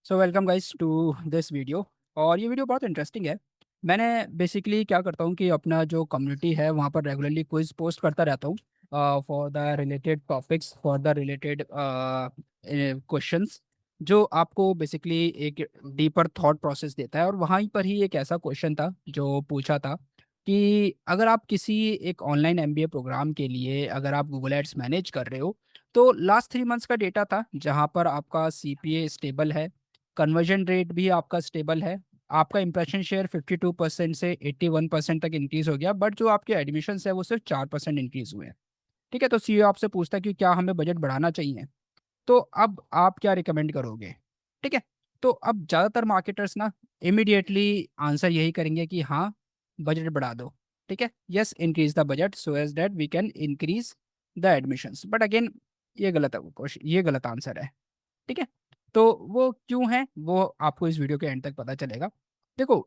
So welcome guys to this video. और ये video बहुत इंटरेस्टिंग है। मैंने बेसिकली क्या करता हूँ कि अपना जो कम्युनिटी है वहाँ पर रेगुलरली क्विज पोस्ट करता रहता हूँ for the related topics, for the related questions, जो आपको बेसिकली एक डीपर थॉट प्रोसेस देता है। और वहाँ पर ही एक ऐसा क्वेश्चन था जो पूछा था कि अगर आप किसी एक ऑनलाइन एमबीए प्रोग्राम के लिए अगर आप गूगल एड्स मैनेज कर रहे हो, तो लास्ट 3 मंथ्स का डेटा था जहाँ पर आपका सीपीए स्टेबल है, कन्वर्जन रेट भी आपका स्टेबल है, आपका इंप्रेशन शेयर 52% से 81% तक इंक्रीज हो गया, बट जो आपके एडमिशन है वो सिर्फ 4% इंक्रीज हुए हैं। ठीक है, तो सीईओ आपसे पूछता है कि क्या हमें बजट बढ़ाना चाहिए, तो अब आप क्या रिकमेंड करोगे? ठीक है, तो अब ज़्यादातर मार्केटर्स ना इमीडिएटली आंसर यही करेंगे कि हाँ, बजट बढ़ा दो। ठीक है, yes, increase the budget so as that we can increase the admissions. But again ये गलत है, ये गलत आंसर है। ठीक है, तो वो क्यों है वो आपको इस वीडियो के एंड तक पता चलेगा। देखो,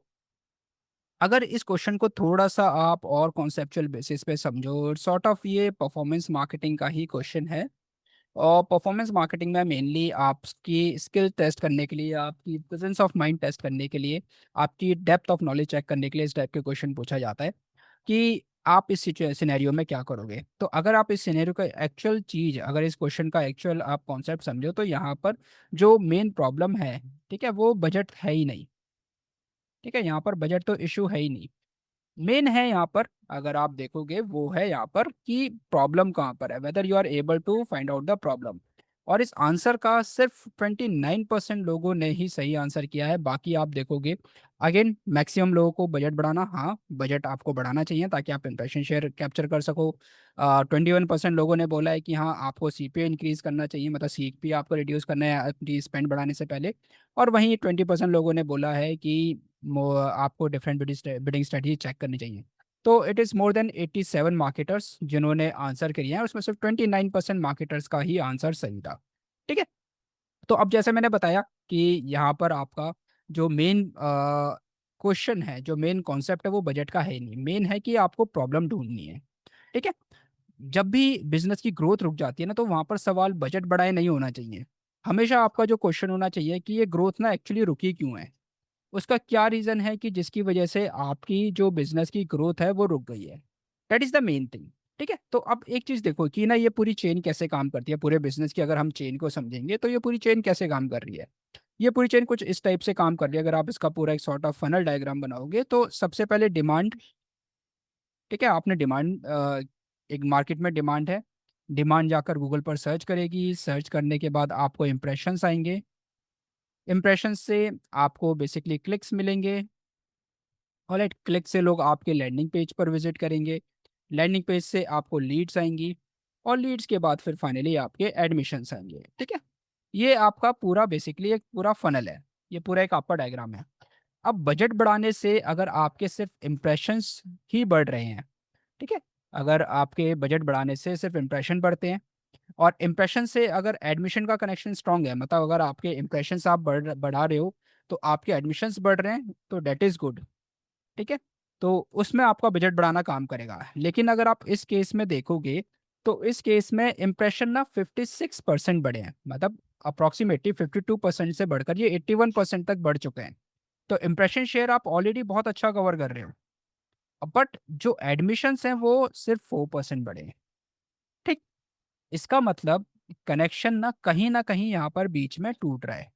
अगर इस क्वेश्चन को थोड़ा सा आप और कॉन्सेप्चुअल बेसिस पे समझो, सॉर्ट ऑफ ये परफॉर्मेंस मार्केटिंग का ही क्वेश्चन है। और परफॉर्मेंस मार्केटिंग में मेनली आपकी स्किल टेस्ट करने के लिए, आपकी प्रेजेंस ऑफ माइंड टेस्ट करने के लिए, आपकी डेप्थ ऑफ नॉलेज चेक करने के लिए इस टाइप के क्वेश्चन पूछा जाता है कि आप इस सिनेरियो में क्या करोगे। तो अगर आप इस सिनेरियो का एक्चुअल चीज़, अगर इस क्वेश्चन का एक्चुअल आप कॉन्सेप्ट समझो, तो यहाँ पर जो मेन प्रॉब्लम है, ठीक है, वो बजट है ही नहीं। ठीक है, यहाँ पर बजट तो इशू है ही नहीं। मेन है यहाँ पर, अगर आप देखोगे, वो है यहाँ पर कि प्रॉब्लम कहाँ पर है, whether you are able to find out the problem. और इस आंसर का सिर्फ 29% लोगों ने ही सही आंसर किया है। बाकी आप देखोगे, अगेन मैक्सिमम लोगों को बजट बढ़ाना, हाँ, बजट आपको बढ़ाना चाहिए ताकि आप इंप्रेशन शेयर कैप्चर कर सको। 21% लोगों ने बोला है कि हाँ, आपको सीपीए इंक्रीज करना चाहिए, मतलब सीपीए आपको रिड्यूस करना है अपनी स्पेंड बढ़ाने से पहले। और वहीं 20% लोगों ने बोला है कि आपको डिफरेंट बिडिंग स्ट्रेटजी चेक करनी चाहिए। तो it is more than 87 marketers जिन्होंने आंसर किए हैं, उसमें सिर्फ 29% मार्केटर्स का ही आंसर सही था। ठीक है, तो अब जैसे मैंने बताया कि यहाँ पर आपका जो मेन क्वेश्चन है, जो मेन कॉन्सेप्ट है, वो बजट का है ही नहीं। मेन है कि आपको प्रॉब्लम ढूंढनी है। ठीक है, जब भी बिजनेस की ग्रोथ रुक जाती है ना, तो वहाँ पर सवाल बजट बढ़ाए नहीं होना चाहिए। हमेशा आपका जो क्वेश्चन होना चाहिए कि ये ग्रोथ ना एक्चुअली रुकी क्यों है, उसका क्या रीज़न है कि जिसकी वजह से आपकी जो बिज़नेस की ग्रोथ है वो रुक गई है। That is the main thing. ठीक है, तो अब एक चीज़ देखो कि ना ये पूरी चेन कैसे काम करती है, पूरे बिज़नेस की अगर हम चेन को समझेंगे तो ये पूरी चेन कैसे काम कर रही है। ये पूरी चेन कुछ इस टाइप से काम कर रही है। अगर आप इसका पूरा एक सॉर्ट ऑफ फनल डायग्राम बनाओगे, तो सबसे पहले डिमांड। ठीक है, आपने डिमांड, एक मार्केट में डिमांड है, डिमांड जाकर गूगल पर सर्च करेगी, सर्च करने के बाद आपको इंप्रेशंस आएंगे, इंप्रेशन से आपको बेसिकली क्लिक्स मिलेंगे। ऑलराइट, क्लिक से लोग आपके लैंडिंग पेज पर विजिट करेंगे, लैंडिंग पेज से आपको लीड्स आएंगी, और लीड्स के बाद फिर फाइनली आपके एडमिशन्स आएंगे। ठीक है, ये आपका पूरा बेसिकली एक पूरा फनल है, ये पूरा एक आपका डायग्राम है। अब बजट बढ़ाने से अगर आपके सिर्फ इम्प्रेशंस ही बढ़ रहे हैं, ठीक है, अगर आपके बजट बढ़ाने से सिर्फ इम्प्रेशन बढ़ते हैं, और इम्प्रेशन से अगर एडमिशन का कनेक्शन स्ट्रांग है, मतलब अगर आपके इम्प्रेशंस आप बढ़ा रहे हो तो आपके एडमिशन्स बढ़ रहे हैं, तो डेट इज़ गुड। ठीक है, तो उसमें आपका बजट बढ़ाना काम करेगा। लेकिन अगर आप इस केस में देखोगे, तो इस केस में इंप्रेशन ना 56% बढ़े हैं, मतलब अप्रॉक्सीमेटली 52% से बढ़कर ये 81% तक बढ़ चुके हैं। तो इंप्रेशन शेयर आप ऑलरेडी बहुत अच्छा कवर कर रहे हो, बट जो एडमिशन्स हैं वो सिर्फ 4% बढ़े हैं। ठीक, इसका मतलब कनेक्शन ना कहीं यहाँ पर बीच में टूट रहा है।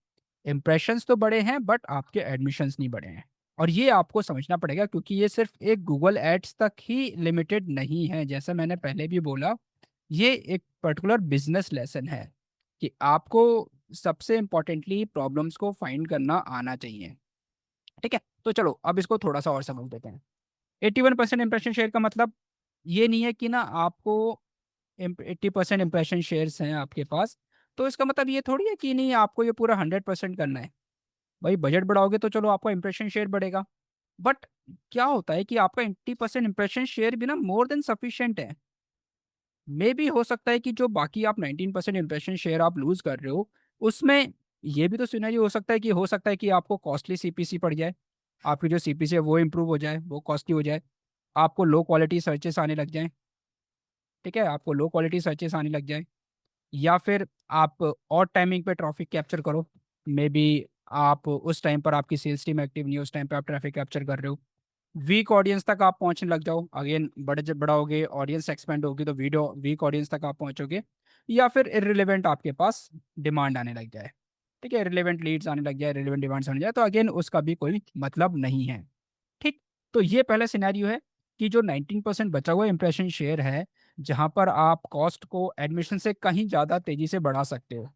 इम्प्रेशंस तो बड़े हैं बट आपके एडमिशन्स नहीं बढ़े हैं। और ये आपको समझना पड़ेगा, क्योंकि ये सिर्फ एक गूगल एड्स तक ही लिमिटेड नहीं है। जैसा मैंने पहले भी बोला, ये एक पर्टिकुलर बिजनेस लेसन है कि आपको सबसे इम्पोर्टेंटली प्रॉब्लम्स को फाइंड करना आना चाहिए। ठीक है, तो चलो अब इसको थोड़ा सा और समझ लेते हैं। 81% इंप्रेशन शेयर का मतलब ये नहीं है कि ना आपको 80% इंप्रेशन शेयर्स हैं आपके पास, तो इसका मतलब ये थोड़ी है कि नहीं आपको ये पूरा 100% करना है। भाई, बजट बढ़ाओगे तो चलो आपका इंप्रेशन शेयर बढ़ेगा, बट क्या होता है कि आपका 80% इंप्रेशन शेयर भी ना मोर देन सफिशिएंट है। मे भी हो सकता है कि जो बाकी आप 19% इंप्रेशन शेयर आप लूज कर रहे हो, उसमें ये भी तो सिनेरियो हो सकता है कि आपको कॉस्टली सीपीसी पड़ जाए, आपकी जो सीपीसी है वो इम्प्रूव हो जाए, वो कॉस्टली हो जाए, आपको लो क्वालिटी सर्चेस आने लग जाएं। ठीक है, आपको लो क्वालिटी सर्चेस आने लग जाए, या फिर आप और टाइमिंग पे ट्रैफिक कैप्चर करो, मे बी आप उस टाइम पर आपकी सेल्स टीम एक्टिव नहीं है, उस टाइम पे आप ट्रैफिक कैप्चर कर रहे हो। वीक ऑडियंस तक आप पहुंचने लग जाओ, अगेन बड़े जब बढ़ाओगे ऑडियंस एक्सपेंड होगी तो वीडियो वीक ऑडियंस तक आप पहुंचोगे। या फिर इररिलेवेंट आपके पास डिमांड आने लग जाए, ठीक है, इररिलेवेंट लीड्स आने लग जाए, रिलेवेंट डिमांड्स आने जाए, तो अगेन उसका भी कोई मतलब नहीं है। ठीक। तो ये पहला सिनेरियो है कि जो 19% बचा हुआ इंप्रेशन शेयर है, जहां पर आप कॉस्ट को एडमिशन से कहीं ज़्यादा तेजी से बढ़ा सकते हो।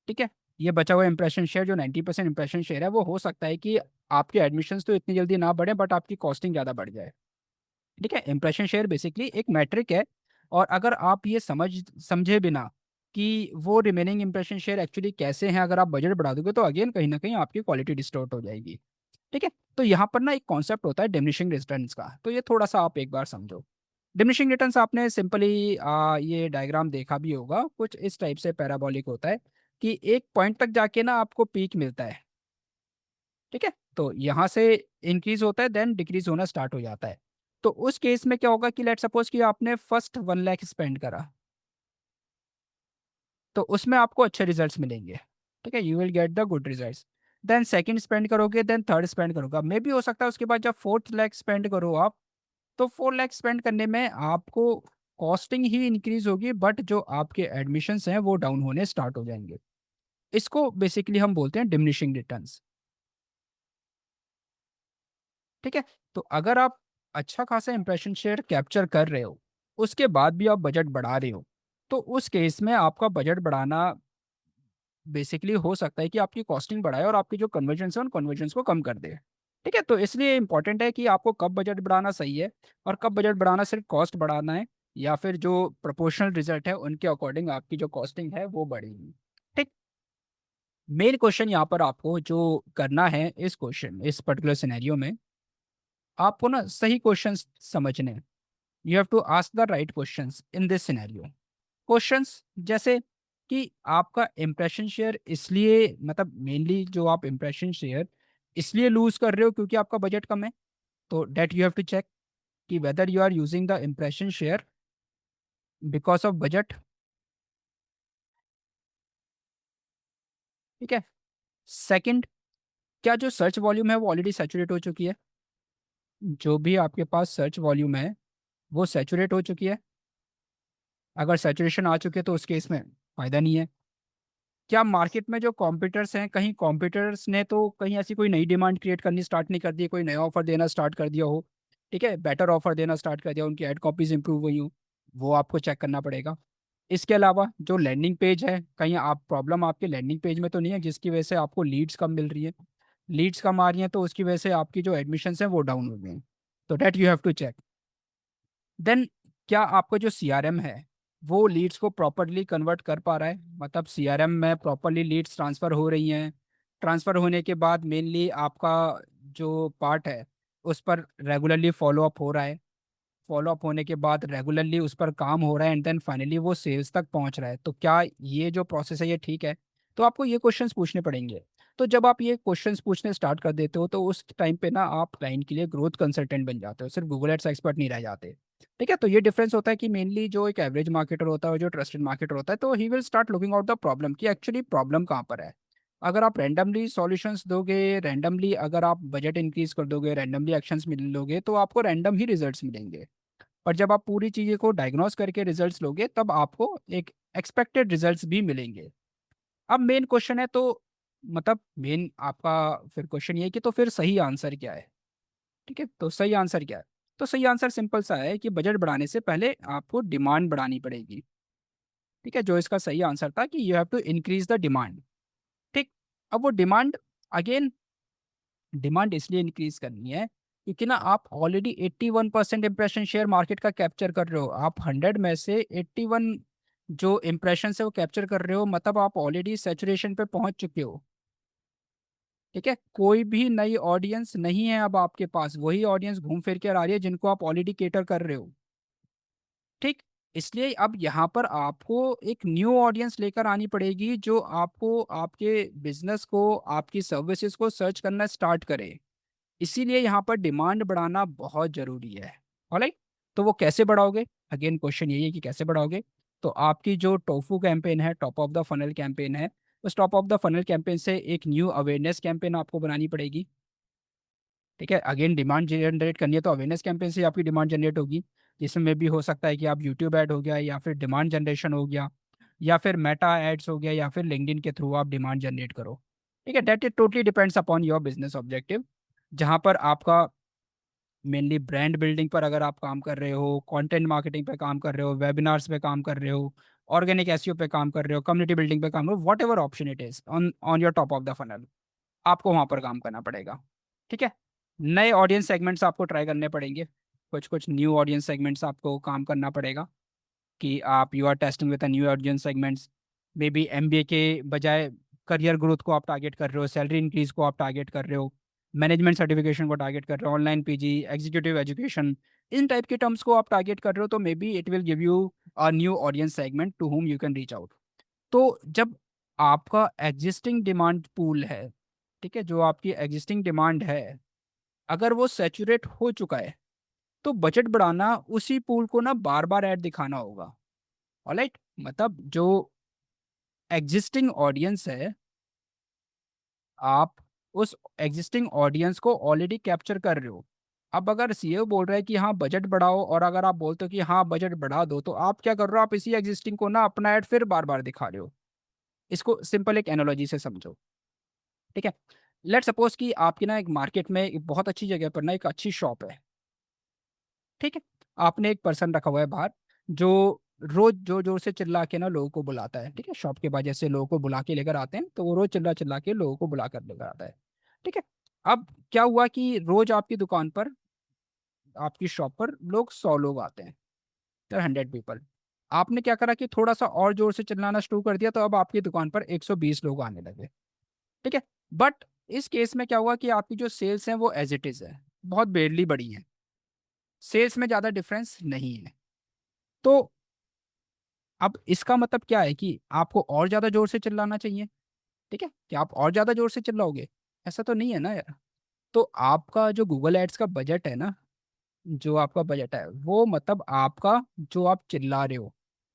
ठीक है। ये बचा हुआ इंप्रेशन शेयर जो 90% इंप्रेशन शेयर है, वो हो सकता है कि आपके एडमिशन्स तो इतनी जल्दी ना बढ़े बट आपकी कॉस्टिंग ज़्यादा बढ़ जाए। ठीक है। इंप्रेशन शेयर बेसिकली एक मैट्रिक है, और अगर आप ये समझे बिना कि वो रिमेनिंग इंप्रेशन शेयर एक्चुअली कैसे हैं, अगर आप बजट बढ़ा दोगे तो अगेन कहीं ना कहीं आपकी क्वालिटी डिस्टॉर्ट हो जाएगी। ठीक है। तो यहाँ पर ना एक कॉन्सेप्ट होता है डिमिनिशिंग रिटर्न्स का, तो ये थोड़ा सा आप एक बार समझो। डिमिनिशिंग रिटर्न्स आपने सिंपली ये डायग्राम देखा भी होगा, कुछ इस टाइप से पैराबोलिक होता है कि एक पॉइंट तक जाके ना आपको पीक मिलता है। ठीक है। तो यहाँ से इंक्रीज होता है, देन डिक्रीज होना स्टार्ट हो जाता है। तो उस केस में क्या होगा कि लेट सपोज कि आपने फर्स्ट 1 लाख स्पेंड करा, तो उसमें आपको अच्छे रिजल्ट्स मिलेंगे। ठीक है, you will get the good results. Then second spend करोगे, देन थर्ड स्पेंड करोगे, मे भी हो सकता है उसके बाद जब 4th लाख स्पेंड करो आप, तो 4 लाख स्पेंड करने में आपको कॉस्टिंग ही इंक्रीज होगी, बट जो आपके एडमिशन्स हैं वो डाउन होने स्टार्ट हो जाएंगे। इसको बेसिकली हम बोलते हैं डिमिनिशिंग रिटर्न्स। ठीक है। तो अगर आप अच्छा खासा इंप्रेशन शेयर कैप्चर कर रहे हो, उसके बाद भी आप बजट बढ़ा रहे हो, तो उस केस में आपका बजट बढ़ाना बेसिकली हो सकता है कि आपकी कॉस्टिंग बढ़ाए और आपकी जो कन्वर्जेंस है उन कन्वर्जेंस को कम कर दे। ठीक है। तो इसलिए इंपॉर्टेंट है कि आपको कब बजट बढ़ाना सही है, और कब बजट बढ़ाना सिर्फ कॉस्ट बढ़ाना है, या फिर जो प्रोपोर्शनल रिजल्ट है उनके अकॉर्डिंग आपकी जो कॉस्टिंग है वो बढ़ेगी। ठीक। मेन क्वेश्चन यहाँ पर आपको जो करना है इस पर्टिकुलर सिनेरियो में, आपको ना सही क्वेश्चंस समझने हैं। You have to ask the right questions in this scenario. Questions जैसे कि आपका इंप्रेशन शेयर इसलिए, मतलब मेनली जो आप इंप्रेशन शेयर इसलिए लूज कर रहे हो क्योंकि आपका बजट कम है, तो that you have to check कि whether you are using the impression share because of budget. ठीक है। सेकंड, क्या जो सर्च वॉल्यूम है वो ऑलरेडी सैचुरेट हो चुकी है, जो भी आपके पास सर्च वॉल्यूम है वो सैचुरेट हो चुकी है। अगर सैचुरेशन आ चुके तो उस केस में फ़ायदा नहीं है। क्या मार्केट में जो कॉम्पिटिटर्स हैं, कहीं कॉम्पिटिटर्स ने तो कहीं ऐसी कोई नई डिमांड क्रिएट करनी स्टार्ट नहीं कर दी, कोई नया ऑफर देना स्टार्ट कर दिया हो, ठीक है, बेटर ऑफर देना स्टार्ट कर दिया, उनकी एड कॉपीज इंप्रूव हुई हो, वो आपको चेक करना पड़ेगा। इसके अलावा जो लैंडिंग पेज है, कहीं आप प्रॉब्लम आपके लैंडिंग पेज में तो नहीं है जिसकी वजह से आपको लीड्स कम मिल रही है। लीड्स कम आ रही हैं तो उसकी वजह से आपकी जो एडमिशन्स हैं वो डाउन हो गई हैं, तो that you have to check. Then क्या आपका जो सीआरएम है वो लीड्स को प्रॉपरली कन्वर्ट कर पा रहा है, मतलब सीआरएम में प्रॉपरली लीड्स ट्रांसफ़र हो रही हैं। ट्रांसफ़र होने के बाद मेनली आपका जो पार्ट है उस पर रेगुलरली फॉलो अप हो रहा है। फॉलो अप होने के बाद रेगुलरली उस पर काम हो रहा है, एंड देन फाइनली वो सेल्स तक पहुंच रहा है, तो क्या ये जो प्रोसेस है ये ठीक है। तो आपको ये क्वेश्चंस पूछने पड़ेंगे। तो जब आप ये क्वेश्चंस पूछने स्टार्ट कर देते हो तो उस टाइम पे ना आप क्लाइंट के लिए ग्रोथ कंसल्टेंट बन जाते हो, सिर्फ गूगल एड्स एक्सपर्ट नहीं रह जाते। ठीक है। तो ये डिफरेंस होता है कि मेनली जो एक एवरेज मार्केटर होता है और जो ट्रस्टेड मार्केटर होता है, तो he will start looking out the problem कि एक्चुअली प्रॉब्लम कहाँ पर है। अगर आप रैंडमली सॉल्यूशंस दोगे, रैंडमली अगर आप बजट इंक्रीज कर दोगे, रैंडमली एक्शंस मिल लोगे, तो आपको रैंडम ही रिजल्ट्स मिलेंगे। और जब आप पूरी चीज़ें को डायग्नोस करके रिजल्ट्स लोगे तब आपको एक एक्सपेक्टेड रिजल्ट्स भी मिलेंगे। अब मेन क्वेश्चन है, तो मतलब मेन आपका फिर क्वेश्चन ये है कि तो फिर सही आंसर क्या है। ठीक है। तो सही आंसर क्या है, तो सही आंसर सिंपल सा है कि बजट बढ़ाने से पहले आपको डिमांड बढ़ानी पड़ेगी। ठीक है। जो इसका सही आंसर था कि you have to increase the demand. ठीक। अब वो डिमांड, अगेन डिमांड इसलिए इंक्रीज करनी है क्योंकि ना आप ऑलरेडी 81% इंप्रेशन शेयर मार्केट का कैप्चर कर रहे हो, आप 100 में से 81 जो इंप्रेशन है वो कैप्चर कर रहे हो, मतलब आप ऑलरेडी सेचुरेशन पे पहुंच चुके हो। ठीक है। कोई भी नई ऑडियंस नहीं है अब आपके पास, वही ऑडियंस घूम फिर कर आ रही है जिनको आप ऑलरेडी केटर कर रहे हो। ठीक। इसलिए अब यहाँ पर आपको एक न्यू ऑडियंस लेकर आनी पड़ेगी जो आपको आपके बिजनेस को, आपकी सर्विसेज को सर्च करना स्टार्ट करे। इसीलिए यहाँ पर डिमांड बढ़ाना बहुत ज़रूरी है। ऑलराइट। तो वो कैसे बढ़ाओगे, अगेन क्वेश्चन यही है कि कैसे बढ़ाओगे। तो आपकी जो टोफू कैंपेन है, top of the funnel campaign है, उस top of the funnel campaign से एक न्यू अवेयरनेस कैंपेन आपको बनानी पड़ेगी। ठीक है, अगेन डिमांड जनरेट करनी है तो अवेयरनेस कैंपेन से आपकी डिमांड जनरेट होगी, जिसमें भी हो सकता है कि आप यूट्यूब ऐड हो गया, या फिर डिमांड जनरेशन हो गया, या फिर मेटा एड्स हो गया, या फिर लिंक्डइन के थ्रू आप डिमांड जनरेट करो। ठीक है, that it totally depends upon your business objective, जहाँ पर आपका मेनली ब्रांड बिल्डिंग पर अगर आप काम कर रहे हो, कंटेंट मार्केटिंग पे काम कर रहे हो, वेबिनार्स पे काम कर रहे हो, ऑर्गेनिक एसईओ पे काम कर रहे हो, कम्युनिटी बिल्डिंग पे काम कर रहे हो, what ever option it is on on your top of the funnel, आपको वहाँ पर काम करना पड़ेगा। ठीक है, नए ऑडियंस सेगमेंट्स आपको ट्राई करने पड़ेंगे, कुछ कुछ न्यू ऑडियंस सेगमेंट्स आपको काम करना पड़ेगा, कि आप you are testing with new audience segments, maybe MBA के बजाय करियर ग्रोथ को आप टारगेट कर रहे हो, सैलरी इंक्रीज को आप टारगेट कर रहे हो, मैनेजमेंट सर्टिफिकेशन को टारगेट कर रहे हो, ऑनलाइन पीजी, एग्जीक्यूटिव एजुकेशन, इन टाइप के टर्म्स को आप टारगेट कर रहे हो, तो maybe it will give you a new audience segment to whom you can reach out. तो जब आपका एग्जिस्टिंग डिमांड पूल है, ठीक है, जो आपकी एग्जिस्टिंग डिमांड है, अगर वो सैचुरेट हो चुका है, तो बजट बढ़ाना उसी पूल को ना बार बार ऐड दिखाना होगा। ऑलराइट, मतलब जो एग्जिस्टिंग ऑडियंस है, आप उस एग्जिस्टिंग ऑडियंस को ऑलरेडी कैप्चर कर रहे हो। अब अगर सीईओ बोल रहा है कि हाँ बजट बढ़ाओ, और अगर आप बोलते हो कि हाँ बजट बढ़ा दो, तो आप क्या कर रहे हो, आप इसी एग्जिस्टिंग को ना अपना ऐड फिर बार बार दिखा रहे हो। इसको सिंपल एक एनालॉजी से समझो। ठीक है, लेट सपोज कि आपकी ना एक मार्केट में एक बहुत अच्छी जगह पर ना एक अच्छी शॉप है। ठीक है, आपने एक पर्सन रखा हुआ है बाहर, जो रोज जोर जोर से चिल्ला के ना लोगों को बुलाता है। ठीक है, शॉप के बाद जैसे लोगों को बुला के लेकर आते हैं, तो वो रोज चिल्ला चिल्ला के लोगों को बुला कर लेकर आता है। ठीक है, अब क्या हुआ कि रोज आपकी दुकान पर, आपकी शॉप पर लोग 100 लोग आते हैं, 100 पीपल। आपने क्या करा कि थोड़ा सा और जोर से चिल्लाना शुरू कर दिया, तो अब आपकी दुकान पर 120 लोग आने लगे। ठीक है, बट इस केस में क्या हुआ कि आपकी जो सेल्स हैं वो एज इट इज है, बहुत बेरली बढ़ी है, सेल्स में ज़्यादा डिफरेंस नहीं है। तो अब इसका मतलब क्या है कि आपको और ज़्यादा ज़ोर से चिल्लाना चाहिए। ठीक है, क्या आप और ज़्यादा ज़ोर से चिल्लाओगे? ऐसा तो नहीं है ना यार। तो आपका जो गूगल एड्स का बजट है ना, जो आपका बजट है, वो मतलब आपका जो आप चिल्ला रहे हो,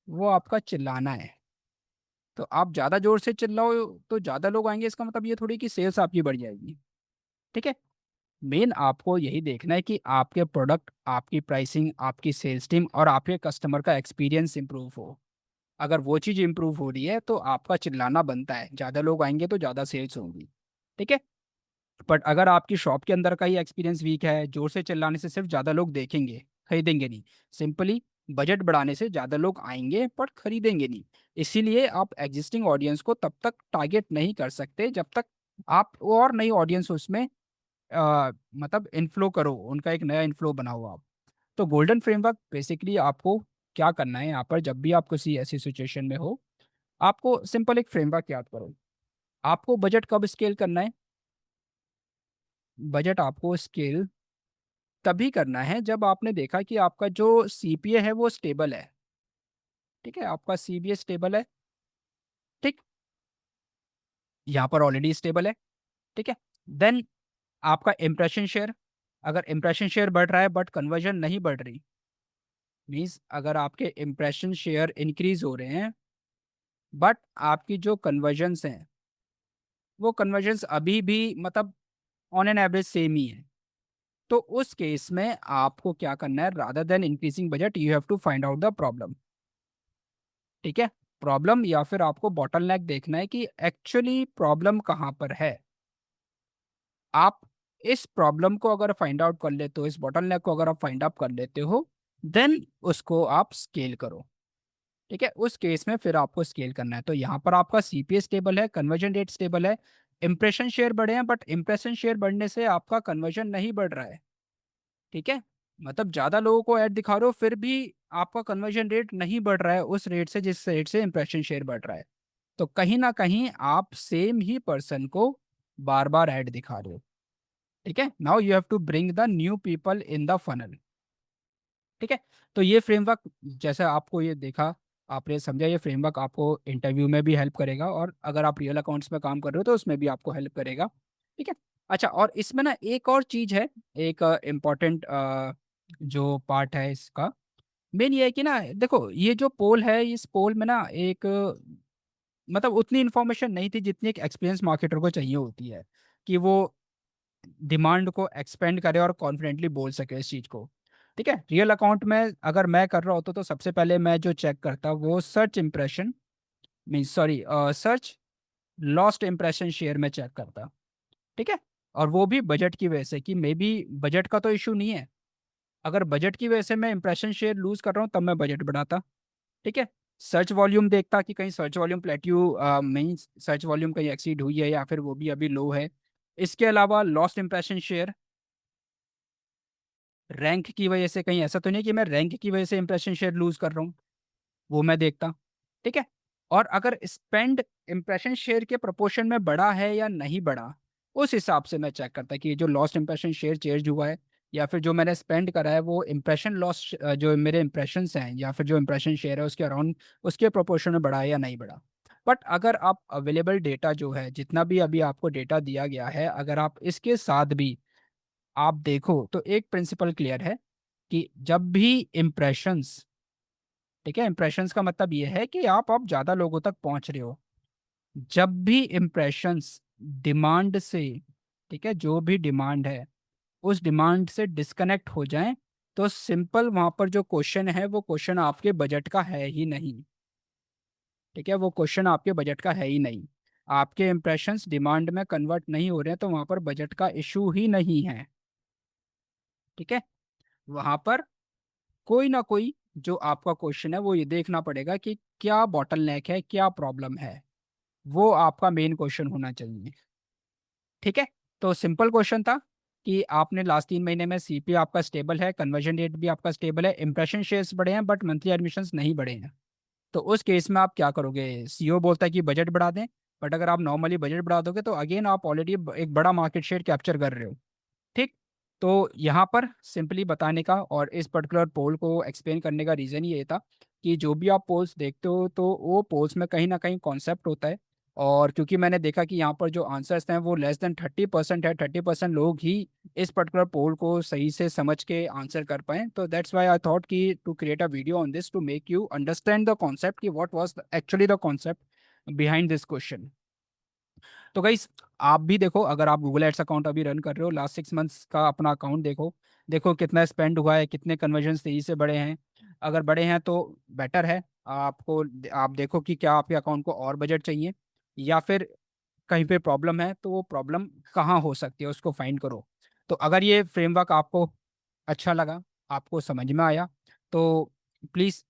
वो आपका चिल्लाना है। तो आप ज़्यादा ज़ोर से चिल्लाओ तो ज़्यादा लोग आएँगे, इसका मतलब ये थोड़ी कि सेल्स आपकी बढ़ जाएगी। ठीक है? मेन आपको यही देखना है कि आपके प्रोडक्ट, आपकी प्राइसिंग, आपकी सेल्स टीम और आपके कस्टमर का एक्सपीरियंस इम्प्रूव हो। अगर वो चीज़ इम्प्रूव हो रही है, तो आपका चिल्लाना बनता है, ज़्यादा लोग आएँगे तो ज़्यादा सेल्स होंगी। ठीक है? बट अगर आपकी शॉप के अंदर का ही एक्सपीरियंस वीक है, ज़ोर से चिल्लाने से सिर्फ ज़्यादा लोग देखेंगे, खरीदेंगे नहीं। सिंपली बजट बढ़ाने से ज़्यादा लोग आएँगे बट खरीदेंगे नहीं। इसीलिए आप एक्जिस्टिंग ऑडियंस को तब तक टारगेट नहीं कर सकते जब तक आप और नई ऑडियंस उसमें मतलब इन्फ्लो करो, उनका एक नया इन्फ्लो बनाओ आप। तो गोल्डन फ्रेमवर्क बेसिकली आपको क्या करना है यहाँ पर, जब भी आप किसी ऐसी सिचुएशन में हो, आपको सिंपल एक फ्रेमवर्क याद करो। आपको बजट कब स्केल करना है? बजट आपको स्केल तभी करना है जब आपने देखा कि आपका जो सीपीए है वो स्टेबल है। ठीक है, आपका सीबीए स्टेबल है। ठीक, यहाँ पर ऑलरेडी स्टेबल है। ठीक है, देन आपका इम्प्रेशन शेयर, अगर इम्प्रेशन शेयर बढ़ रहा है बट कन्वर्जन नहीं बढ़ रही, मीन्स अगर आपके इम्प्रेशन शेयर इंक्रीज हो रहे हैं बट आपकी जो कन्वर्जन्स हैं, वो कन्वर्जन्स अभी भी मतलब ऑन एन एवरेज सेम ही है, तो उस केस में आपको क्या करना है, rather than increasing budget you have to find out the problem. ठीक है, प्रॉब्लम या फिर आपको बॉटलनेक देखना है कि एक्चुअली प्रॉब्लम कहाँ पर है। आप इस प्रॉब्लम को अगर फाइंड आउट कर लेते हो, इस बॉटलनेक को अगर आप फाइंड आउट कर लेते हो, देन उसको आप स्केल करो। ठीक है, उस केस में फिर आपको स्केल करना है। तो यहाँ पर आपका सीपीए स्टेबल है, कन्वर्जन रेट स्टेबल है, इंप्रेशन शेयर बढ़े हैं, बट इंप्रेशन शेयर बढ़ने से आपका कन्वर्जन नहीं बढ़ रहा है। ठीक है, मतलब ज़्यादा लोगों को ऐड दिखा रहे हो फिर भी आपका कन्वर्जन रेट नहीं बढ़ रहा है उस रेट से जिस रेट से इंप्रेशन शेयर बढ़ रहा है। तो कहीं ना कहीं आप सेम ही पर्सन को बार बार ऐड दिखा रहे हो। ठीक है, now you have to bring the new people in the funnel. ठीक है, तो ये फ्रेमवर्क, जैसे आपको ये देखा, आपने समझा, ये फ्रेमवर्क आपको इंटरव्यू में भी हेल्प करेगा, और अगर आप रियल अकाउंट्स में काम कर रहे हो तो उसमें भी आपको हेल्प करेगा। ठीक है, अच्छा, और इसमें ना एक और चीज़ है, एक इम्पॉर्टेंट जो पार्ट है इसका, मेन ये है कि ना देखो, ये जो पोल है, इस पोल में ना एक मतलब उतनी इन्फॉर्मेशन नहीं थी जितनी एक एक्सपीरियंस मार्केटर को चाहिए होती है, कि वो डिमांड को एक्सपेंड करे और कॉन्फिडेंटली बोल सके इस चीज़ को। ठीक है, रियल अकाउंट में अगर मैं कर रहा होता तो सबसे पहले मैं जो चेक करता वो search impression, mean sorry, search lost impression share में चेक करता। ठीक है, और वो भी बजट की वजह से, कि मे बी बजट का तो इशू नहीं है, अगर बजट की वजह से मैं इंप्रेशन शेयर लूज कर रहा हूँ तब मैं बजट बढ़ाता। ठीक है, सर्च वॉल्यूम देखता कि कहीं search volume plateau mean search volume कहीं एक्सीड हुई है या फिर वो भी अभी लो है। इसके अलावा लॉस्ट इंप्रेशन शेयर, रैंक की वजह से कहीं ऐसा तो नहीं कि मैं रैंक की वजह से इंप्रेशन शेयर लूज कर रहा हूँ, वो मैं देखता। ठीक है, और अगर स्पेंड इंप्रेशन शेयर के प्रोपोर्शन में बढ़ा है या नहीं बढ़ा, उस हिसाब से मैं चेक करता कि जो लॉस्ट इंप्रेशन शेयर चेंज हुआ है या फिर जो मैंने स्पेंड करा है वो इंप्रेशन लॉस, जो मेरे इंप्रेशंस हैं या फिर जो इंप्रेशन शेयर है उसके अराउंड, उसके प्रोपोर्शन में बढ़ा है या नहीं बढ़ा। बट अगर आप अवेलेबल डेटा जो है, जितना भी अभी आपको डेटा दिया गया है, अगर आप इसके साथ भी आप देखो तो एक प्रिंसिपल क्लियर है कि जब भी इम्प्रेशंस, ठीक है, इम्प्रेशंस का मतलब ये है कि आप ज़्यादा लोगों तक पहुंच रहे हो, जब भी इम्प्रेशंस डिमांड से, ठीक है, जो भी डिमांड है उस डिमांड से डिस्कनेक्ट हो जाएं, तो सिंपल वहां पर जो क्वेश्चन है वो क्वेश्चन आपके बजट का है ही नहीं। ठीक है, वो क्वेश्चन आपके बजट का है ही नहीं, आपके इम्प्रेशंस डिमांड में कन्वर्ट नहीं हो रहे हैं तो वहां पर बजट का इशू ही नहीं है। ठीक है, वहां पर कोई ना कोई जो आपका क्वेश्चन है वो ये देखना पड़ेगा कि क्या बॉटलनेक है, क्या प्रॉब्लम है, वो आपका मेन क्वेश्चन होना चाहिए। ठीक है, तो सिंपल क्वेश्चन था कि आपने लास्ट 3 महीने में सीपी आपका स्टेबल है, कन्वर्जन रेट भी आपका स्टेबल है, इंप्रेशन शेयर्स बढ़े हैं बट मंथली एडमिशन्स नहीं बढ़े हैं, तो उस केस में आप क्या करोगे? सीईओ बोलता है कि बजट बढ़ा दें, बट अगर आप नॉर्मली बजट बढ़ा दोगे तो अगेन आप ऑलरेडी एक बड़ा मार्केट शेयर कैप्चर कर रहे हो। ठीक, तो यहाँ पर सिंपली बताने का और इस पर्टिकुलर पोल को एक्सप्लेन करने का रीज़न ये था कि जो भी आप पोल्स देखते हो तो वो पोल्स में कहीं ना कहीं कॉन्सेप्ट होता है, और क्योंकि मैंने देखा कि यहाँ पर जो आंसर्स हैं वो लेस देन 30% है, 30% लोग ही इस पर्टिकुलर पोल को सही से समझ के आंसर कर पाए, तो दैट्स वाई आई थॉट कि to create a video on this to make you understand the concept कि what was actually the concept behind this question. तो गाइस, आप भी देखो, अगर आप गूगल एड्स अकाउंट अभी रन कर रहे हो, लास्ट 6 मंथ्स का अपना अकाउंट देखो, देखो कितना स्पेंड हुआ है, कितने कन्वर्जन तेजी से बढ़े हैं। अगर बढ़े हैं तो बेटर है, आपको आप देखो कि क्या आपके अकाउंट को और बजट चाहिए या फिर कहीं पे प्रॉब्लम है, तो वो प्रॉब्लम कहाँ हो सकती है उसको फाइंड करो। तो अगर ये फ्रेमवर्क आपको अच्छा लगा, आपको समझ में आया, तो प्लीज़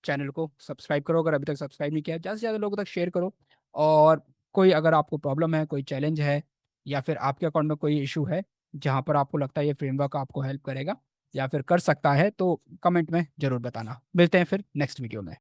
चैनल को सब्सक्राइब करो, अगर अभी तक सब्सक्राइब नहीं किया है, ज़्यादा से ज़्यादा लोगों तक शेयर करो। और कोई अगर आपको प्रॉब्लम है, कोई चैलेंज है या फिर आपके अकाउंट में कोई इशू है जहाँ पर आपको लगता है ये फ्रेमवर्क आपको हेल्प करेगा या फिर कर सकता है, तो कमेंट में ज़रूर बताना। मिलते हैं फिर नेक्स्ट वीडियो में।